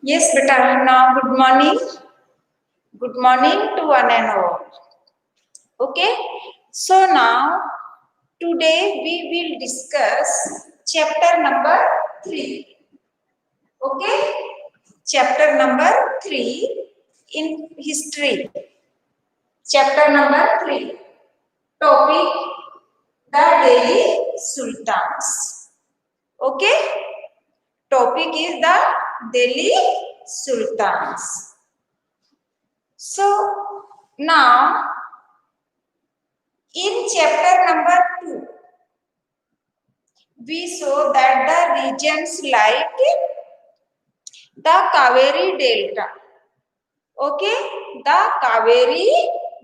Yes, beta. Now, good morning. Good morning to one and all. Okay. So now, today we will discuss chapter number 3. Okay. Chapter number 3 in history. Chapter number 3. Topic: the Delhi Sultans. Okay. Topic is the Delhi Sultans. So now in chapter number 2 we saw that the regions like the Kaveri Delta, okay, the Kaveri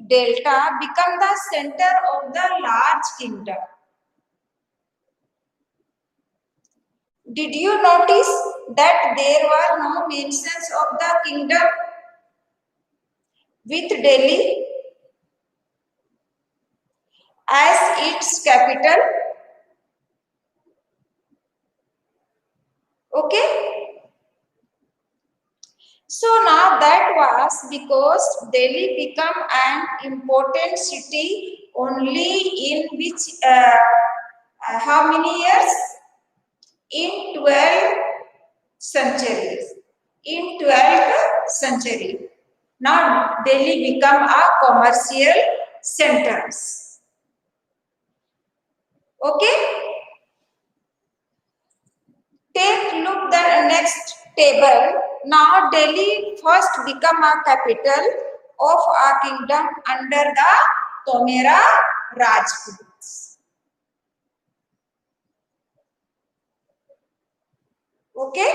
Delta become the center of the large kingdom. Did you notice that there were no mentions of the kingdom with Delhi as its capital? Okay. So now that was because Delhi became an important city only in which how many years? In 12th century. In 12th century. Now Delhi become a commercial centers. Okay. Take look the next table. Now Delhi first become a capital of a kingdom under the Tomera Rajputs. Okay.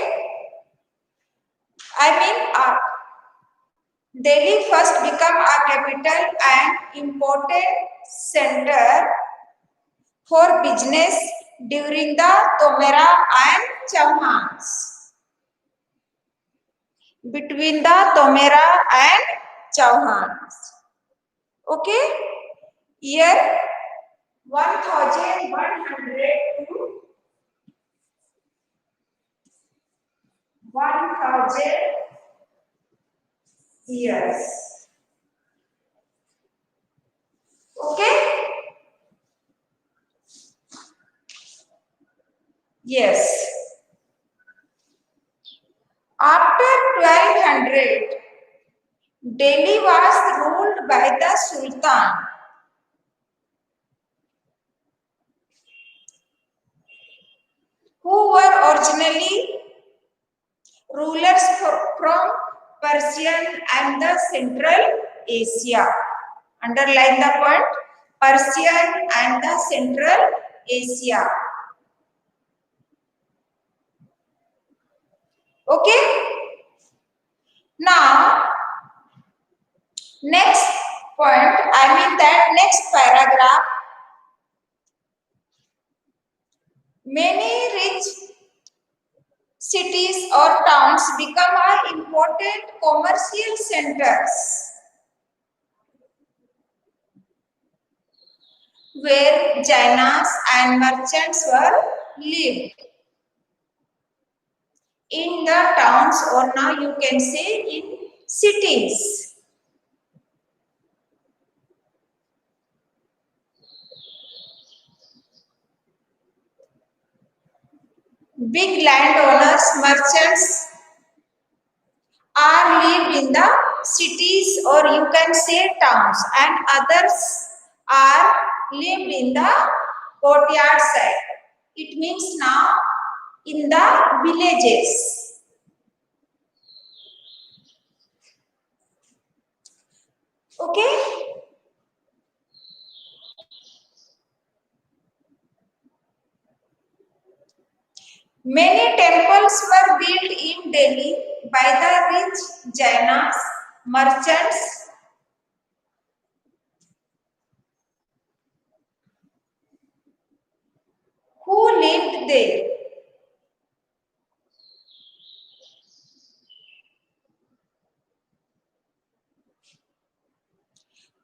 I mean Delhi first become a capital and important center for business during the Tomera and Chauhans. Between the Tomera and Chauhans. Okay. Year 1100 to 1000 years. Okay. Yes. After 1200, Delhi was ruled by the Sultan. Who were originally rulers from Persian and the Central Asia. Underline the point, Persian and the Central Asia. Okay. Now, next point, next paragraph. Many rich cities or towns become important commercial centers where Jainas and merchants were lived. In the towns, or now you can say in cities. Big landowners, merchants are lived in the cities, or you can say towns, and others are lived in the courtyard side. It means now in the villages. Okay. Many temples were built in Delhi by the rich Jainas, merchants. Who lived there?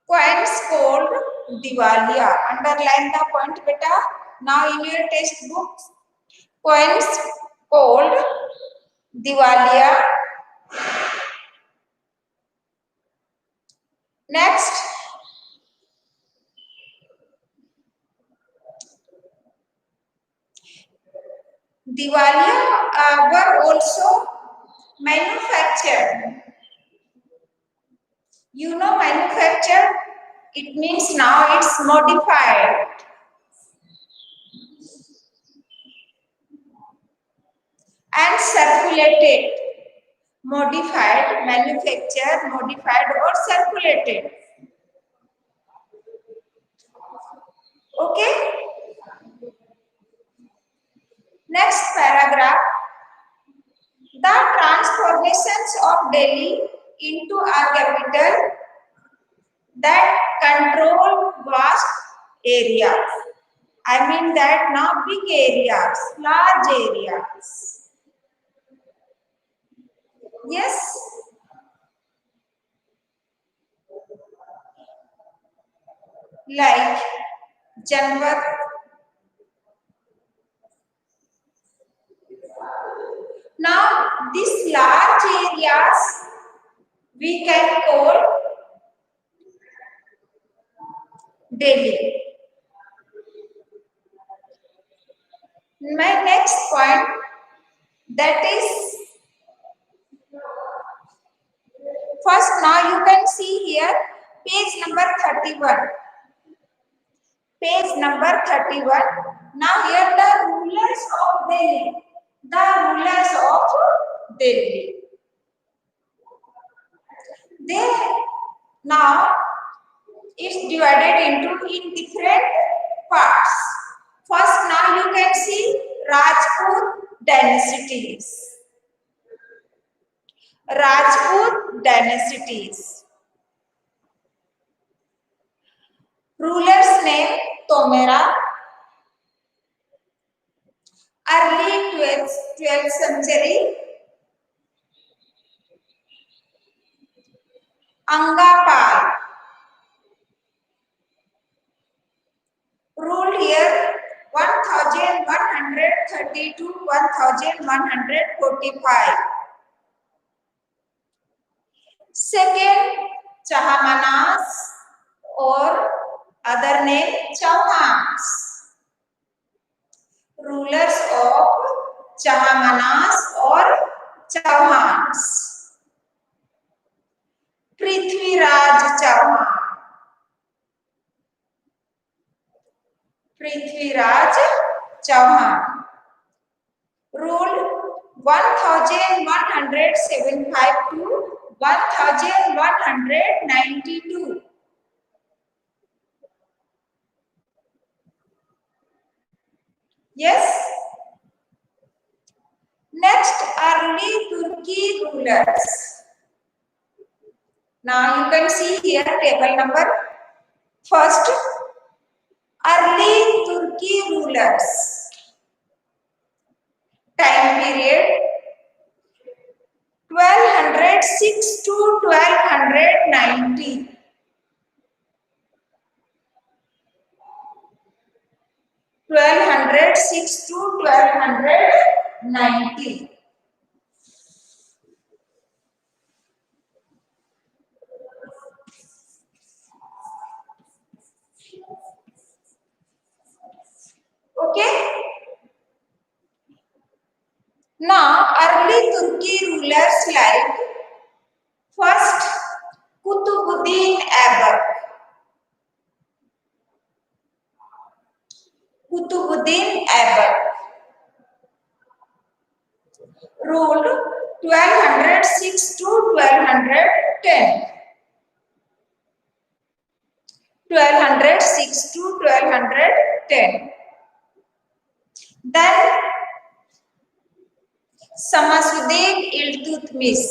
Coins called Diwaliya. Underline the point, beta. Now in your textbooks, coins called Diwaliya Next, Diwaliya were also manufactured. You know, manufactured, it means now it's modified. And circulated. Modified, manufactured, modified or circulated. Okay? Next paragraph. The transformations of Delhi into a capital that control vast areas. I mean that now big areas, large areas. Yes. Like Janvat. Now these large areas we can call Delhi. My next point, that is, first now you can see here page number 31. Page number 31. Now here the rulers of Delhi. The rulers of Delhi. They now is divided into in different parts. First now you can see Rajput dynasties. Rajput dynasties. Ruler's name Tomera. Early 12th century. Angapal. Ruled here 1130 to 1145. Second, Chahamanas or other name Chauhans. Rulers of Chahamanas or Chauhans. Prithviraj Chauhan. Prithviraj Chauhan ruled 1175 to 1192. Yes. Next, early Turki rulers. Now you can see here table number. First, early Turki rulers. Time period 1206 to 1290. 1206 to 1290. Okay. Now, early Turki rulers like first Kutubuddin Aibak. Kutubuddin Aibak ruled 1206 to 1210. 1206 to 1210. Then Samasuddin Iltutmish.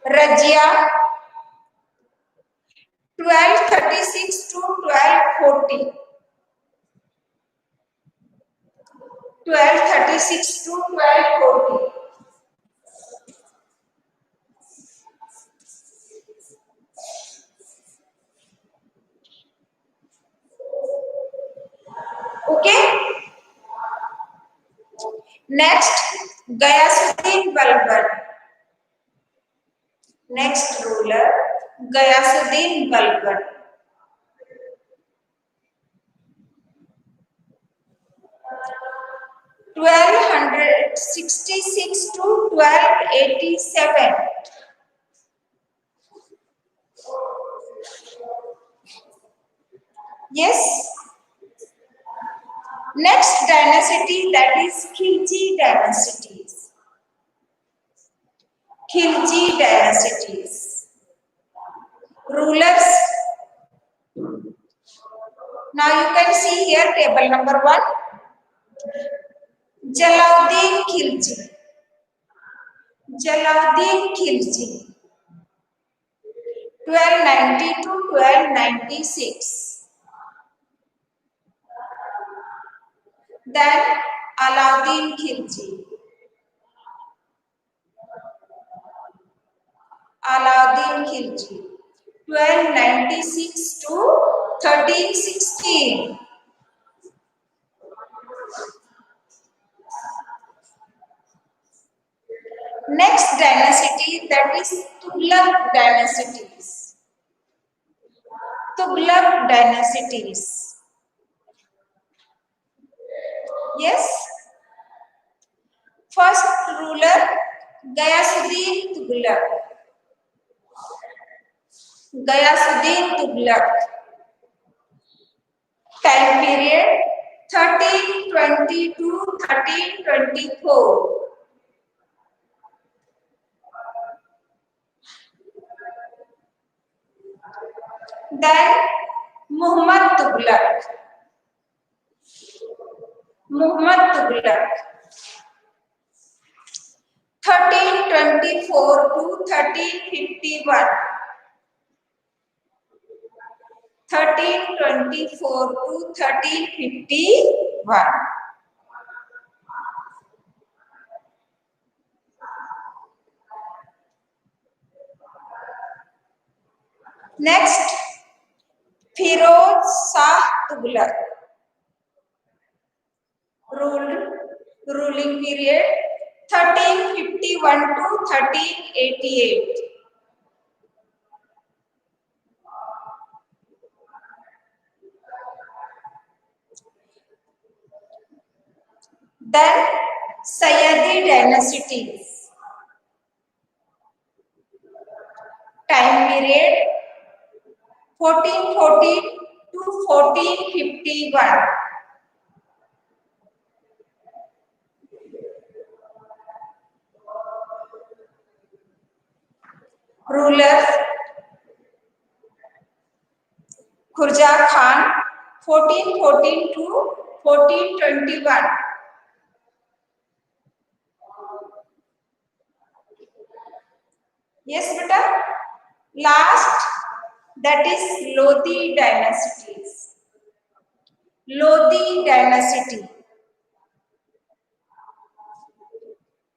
Rajia 1236 to 1240. 1236 to 1240. Next, Ghayasuddin Balban. Next ruler, Ghayasuddin Balban. 1266 to 1287. Yes. Next dynasty, that is Khilji dynasties. Khilji dynasties. Rulers. Now you can see here table number 1. Jalauddin Khilji. Jalauddin Khilji. 1290 to 1296. Then Alauddin Khilji. Alauddin Khilji. 1296 to 1316. Next dynasty, that is Tughlaq dynasties. Tughlaq dynasties. Yes. First ruler, Ghayasuddin Tughlaq. Ghayasuddin Tughlaq. Time period 1320 to 1324. Then Muhammad Tughlaq. Muhammad Tughlaq. 1324 to 1351. 1324 to 1351. Next, Firoz Shah Tughlaq. Ruling period 1351 to 1388. Then Sayyidi dynasties. Time period 1414 to 1451. Rulers Khurja Khan 1414 to 1421. Yes, beta. Last, that is Lodi dynasties. Lodi dynasty.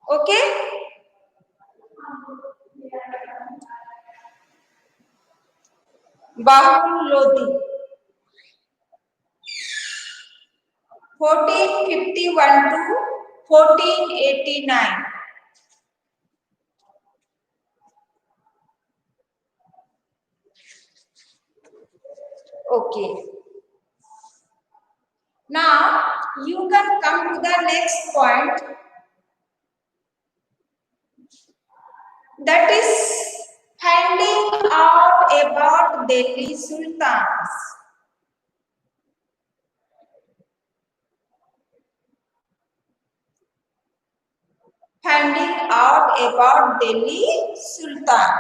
Okay. Bahul Lodi. 1451 to 1489. Okay. Now you can come to the next point, that is finding out about Delhi Sultans. Finding out about Delhi Sultan.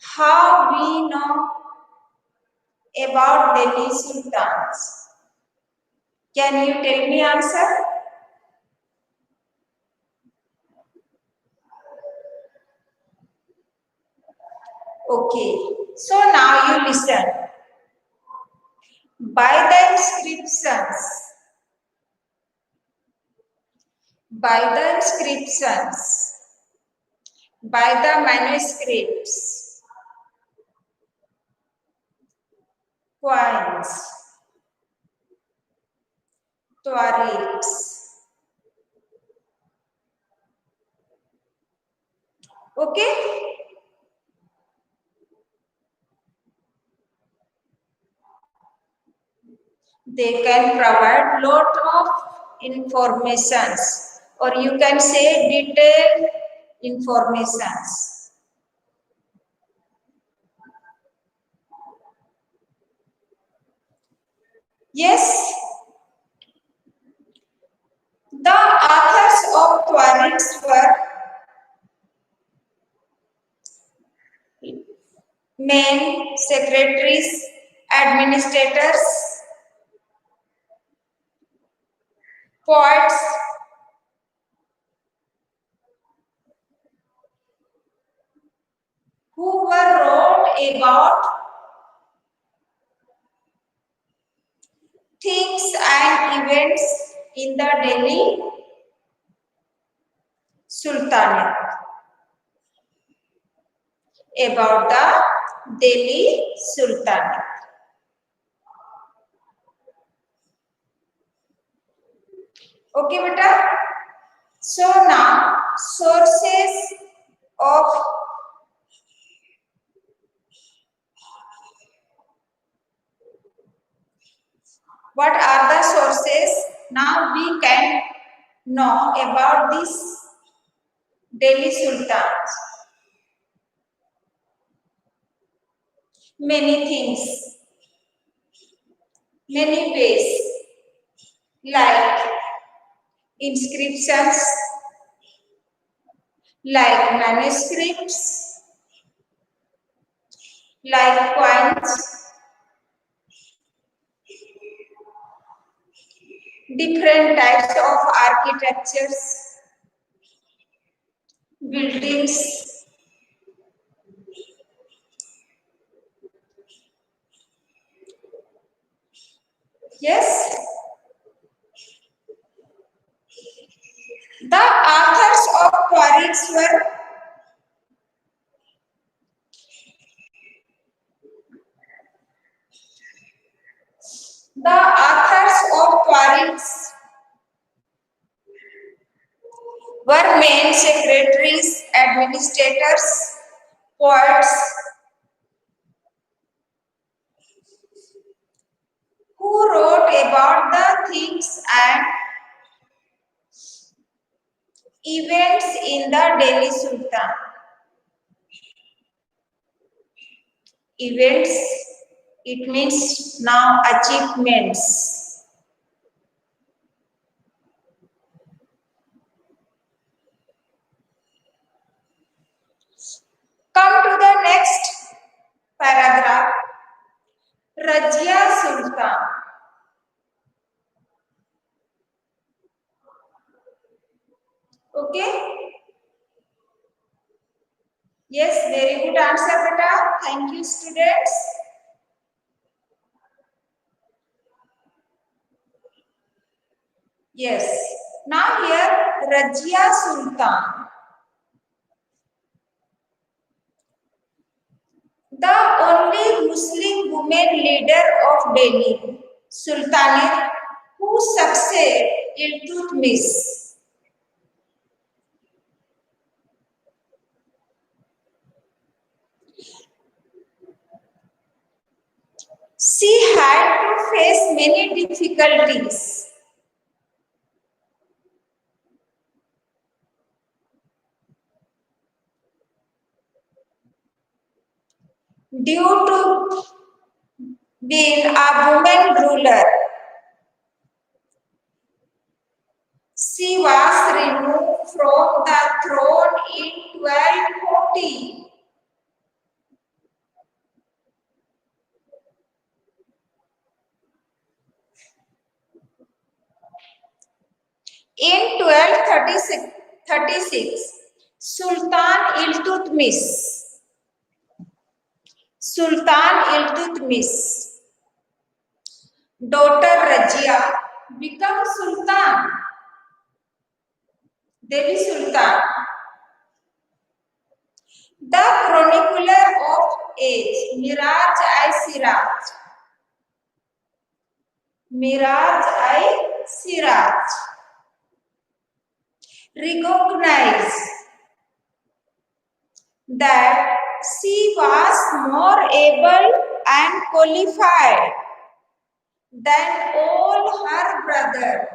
How we know about Delhi Sultans? Can you tell me answer? Okay, so now you listen. By the inscriptions, by the manuscripts, coins, tarikhs, Okay. They can provide lot of informations, or you can say detailed informations. Yes, the authors of Twarits were men, secretaries, administrators, poets, who were wrote about things and events in the Delhi Sultanate. About the Delhi Sultanate. Okay, beta. So now sources of what are the sources? Now we can know about this Delhi Sultans. Many things, many ways, like inscriptions, like manuscripts, like coins, different types of architectures, buildings. Yes, the authors of quarries were men secretaries, administrators, poets, who wrote about the things and events in the Delhi Sultan. Events, it means now achievements. Come to the next paragraph. Rajia Sultan. Okay? Yes, very good answer, beta. Thank you, students. Yes. Now here, Rajia Sultan. The only Muslim woman leader of Delhi Sultanate who succeeded Iltutmish. She had to face many difficulties due to being a woman ruler. She was removed from the throne in 1240. In 1236, Sultan Iltutmish, daughter Rajia, became Sultan, Delhi Sultan. The chronicler of age, Miraj I Siraj, recognized that she was more able and qualified than all her brothers.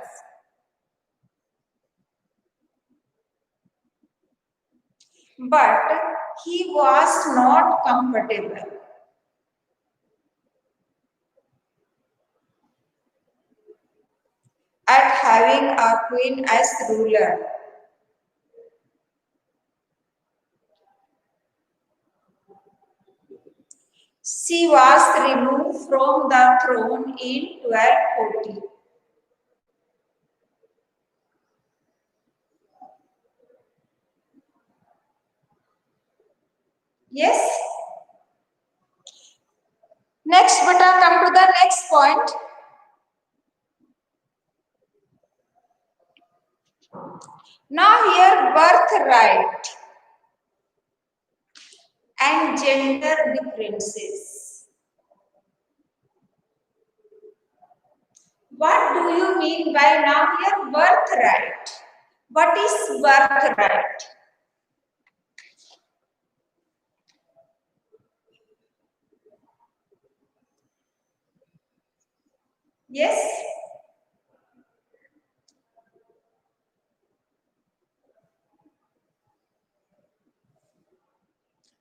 But he was not comfortable at having a queen as ruler. She was removed from the throne in 1240. Yes? Next, beta, come to the next point. Now here birthright and gender differences. What do you mean by now here birthright? What is birthright? Yes?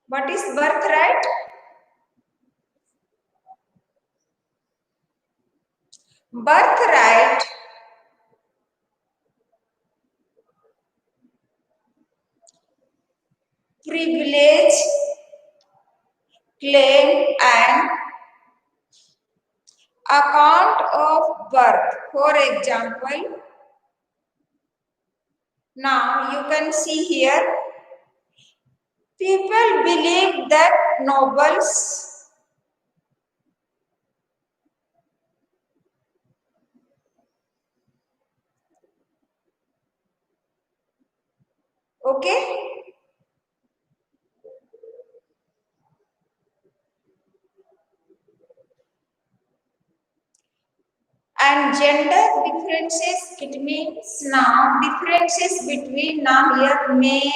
What is birthright? Birthright privilege, claim and account of birth. For example, now you can see here, people believe that nobles, okay, and gender differences, it means now differences between now here male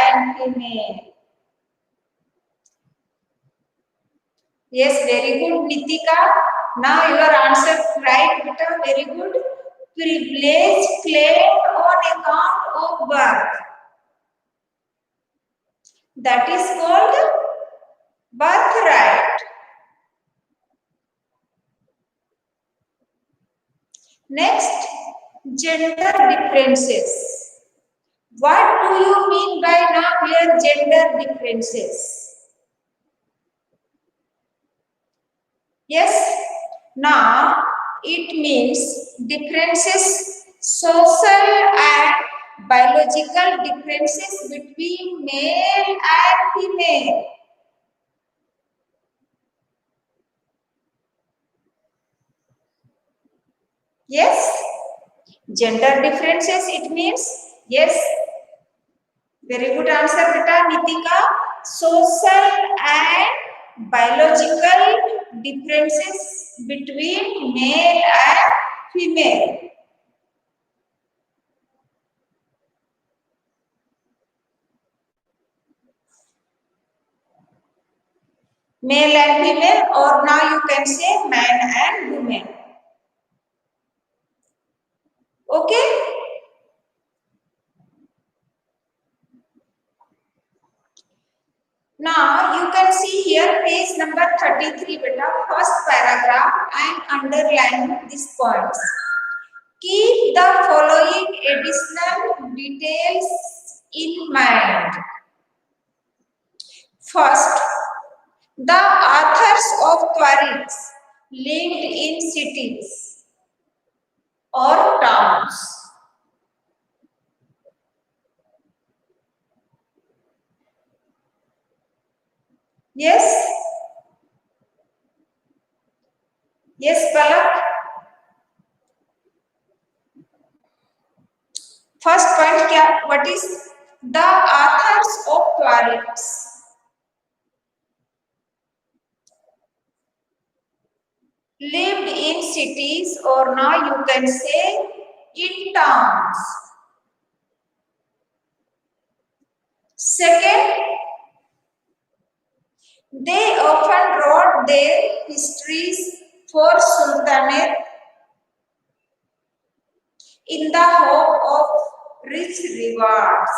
and female. Yes, very good, Nitika. Now your answer right, beta, very good. Privilege claimed on account of birth. That is called birthright. Next, gender differences. What do you mean by now here gender differences? Yes, now it means differences, social and biological differences between male and female. Yes, gender differences it means, yes, very good answer, beta, Nitika. Social and biological differences between male and female. Male and female, or now you can say man and woman. Okay? Now you can see here page number 33, beta, first paragraph, and underline these points. Keep the following additional details in mind. First, the authors of Twarits lived in cities or towns. Yes? Yes, Palak? First point, what is the authors of Twarits? Lived in cities, or now you can say in towns. Second, They often wrote their histories for Sultanate in the hope of rich rewards.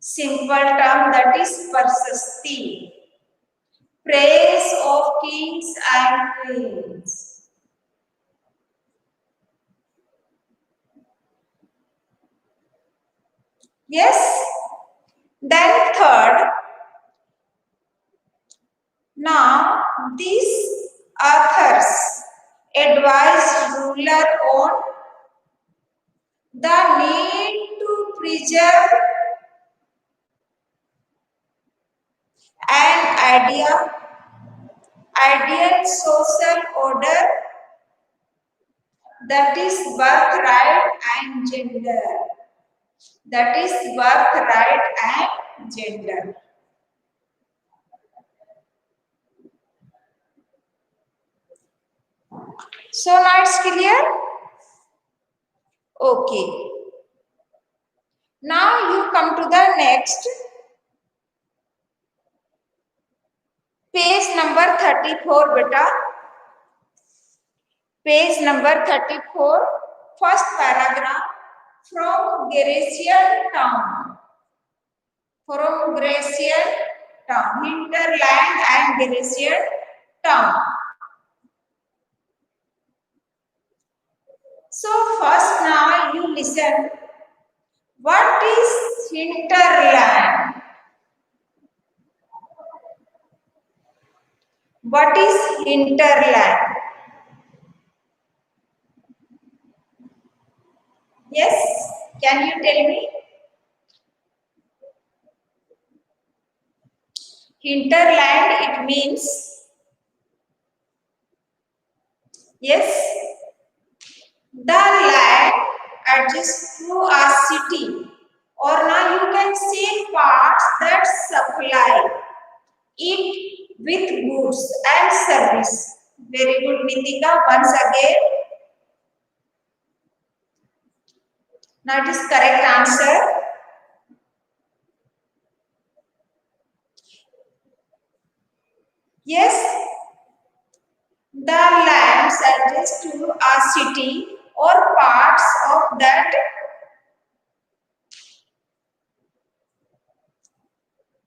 Simple term, that is prasasti, praise of kings and queens. Yes. Then third, now these authors advised ruler on the need to preserve an ideal social order, that is birthright and gender. That is birthright and gender. So now it's clear? Okay. Now you come to the next page number 34, beta. Page number 34, first paragraph, from Grecian town. From Grecian town, hinterland and Grecian town. So first now you listen. What is hinterland? What is hinterland? Yes, can you tell me? Hinterland, it means, yes, the land adjacent to a city, or now you can say parts that supply it with goods and service. Very good, Nitika. Once again, now it is correct answer. Yes, the lands adjacent to a city or parts of that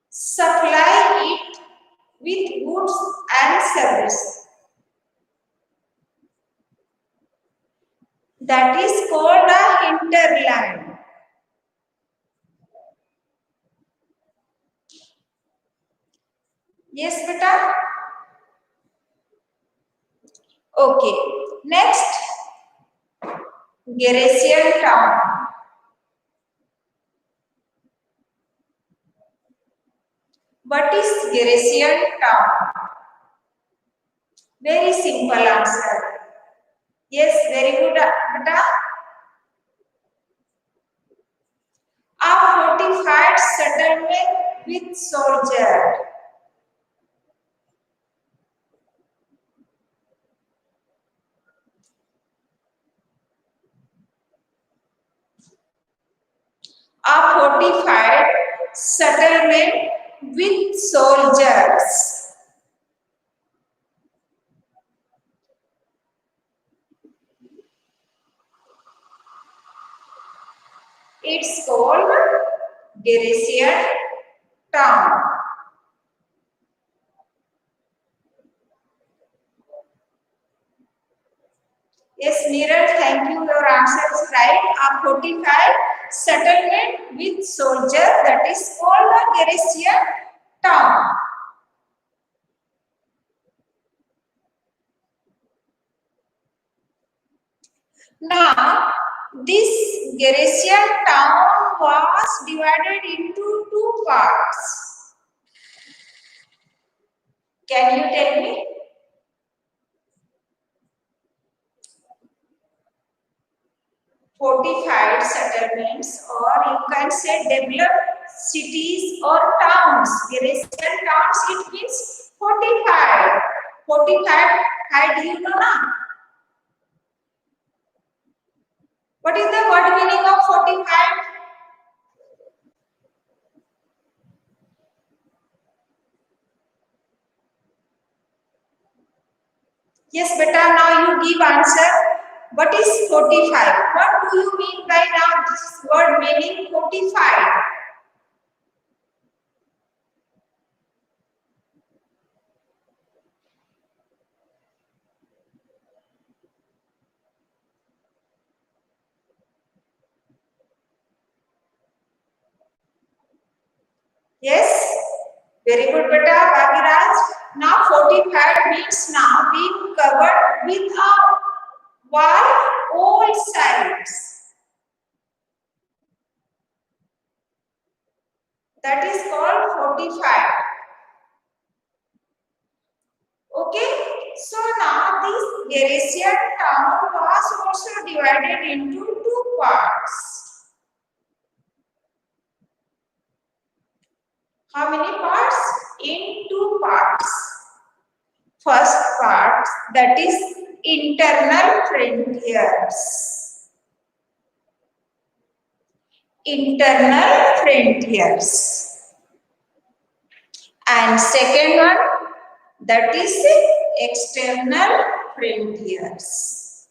supply it with goods and service. That is called a hinterland. Yes, beta? Okay. Next, Grecian town. What is Grecian town? Very simple answer. Yes, very good, beta. A fortified settlement with soldiers. A fortified settlement with soldiers. It's called Grecian town. Yes, Neeraj, thank you. Your answer is right. A fortified settlement with soldiers, that is called a Grecian town. Now, this Grecian town was divided into two parts. Can you tell me? Fortified settlements, or you can say developed cities or towns. Grecian towns, it means fortified. Fortified, do you know now? What is the word meaning of fortified? Yes, beta, now you give answer. What is 45? What do you mean by now this word meaning 45? Yes, very good, beta, Bhagiraj. Now 45 means now being covered with a wall all sides. That is called 45. Okay, so now this Garician town was also divided into two parts. How many parts? In two parts. First part, that is internal frontiers. Internal frontiers. And second one, that is external frontiers.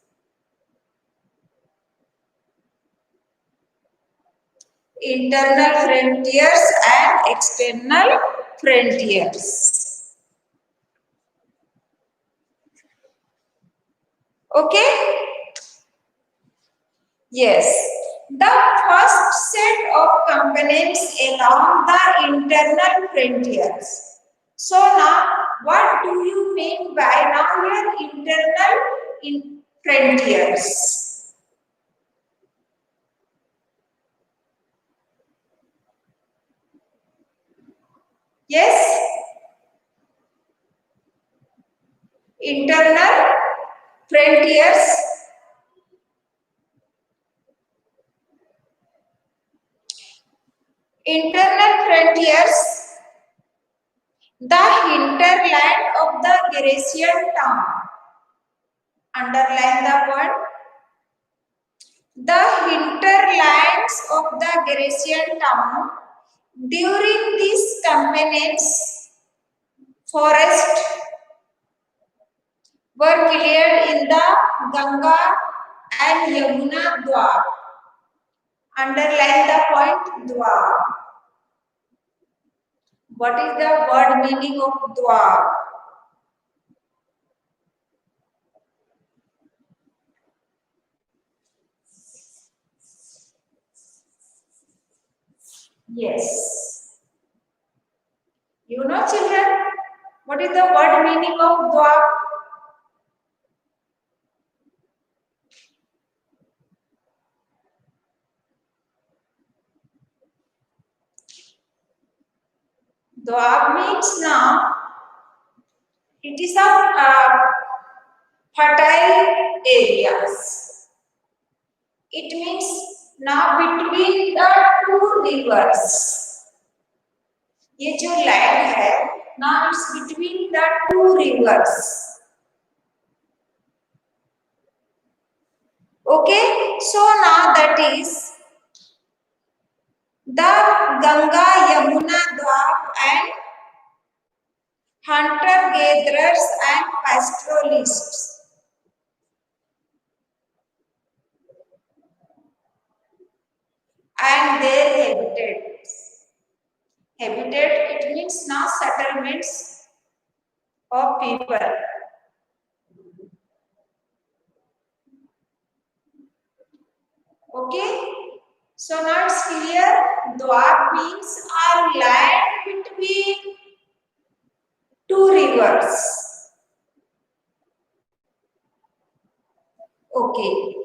Internal frontiers and external frontiers. Okay? Yes. The first set of components along the internal frontiers. So now, what do you mean by now here internal frontiers? Yes? Internal frontiers. Internal frontiers, the hinterland of the Grecian town. Underline the word. The hinterlands of the Grecian town. During these campaigns, forests were cleared in the Ganga and Yamuna Dwar. Underline the point Dwar. What is the word meaning of Dwar? Yes. You know, children, what is the word meaning of Dwar? Dwar means now it is a fertile areas. It means now between the two rivers. ये जो land है now it's between the two rivers. Okay, so now that is the Ganga, Yamuna, Dwar and hunter-gatherers and pastoralists. And their habitats. Habitat, it means now settlements of people. Okay, so now it's clear. Dwar means our land between two rivers. Okay.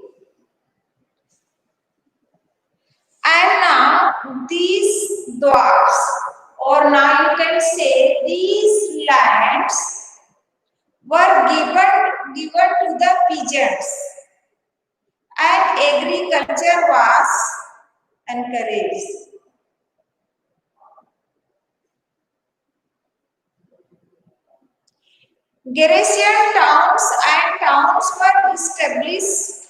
And now these dwarfs, or now you can say these lands were given to the peasants, and agriculture was encouraged. Grecian towns were established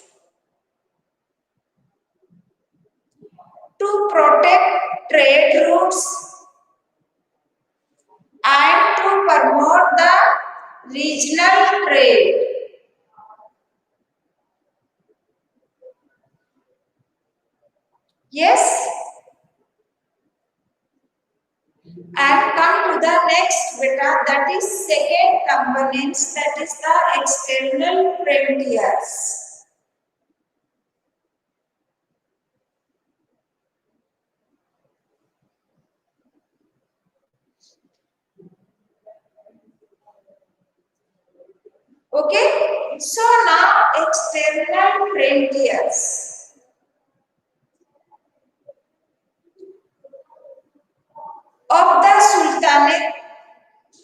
to protect trade routes and to promote the regional trade. Yes. And come to the next beta, that is second components, that is the external frontiers. Okay, so now external frontiers of the Sultanate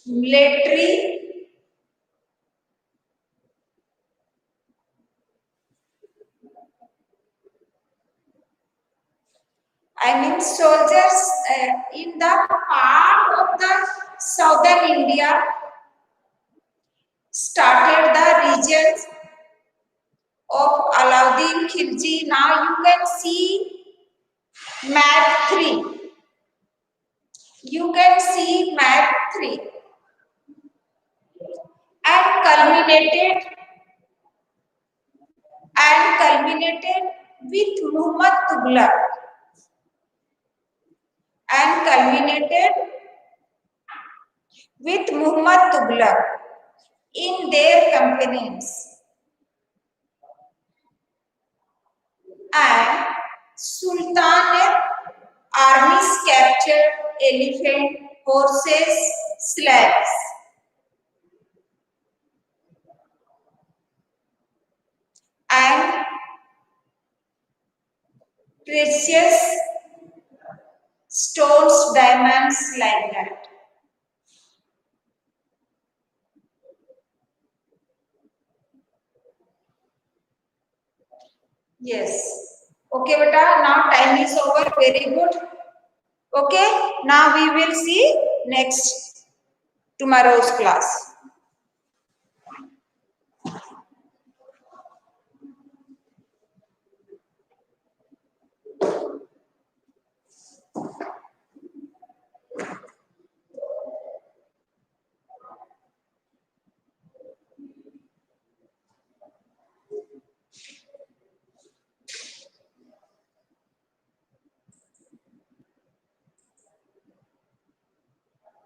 military, I mean soldiers in the part of the southern India started the regions of Alauddin Khilji. Now you can see map 3. You can see map 3 and culminated with Muhammad Tughlaq and culminated with Muhammad Tughlaq in their campaigns, and Sultanate armies captured elephant, horses, slaves, and precious stones, diamonds, like that. Yes. Okay, beta. Now time is over. Very good. Okay. Now we will see next tomorrow's class.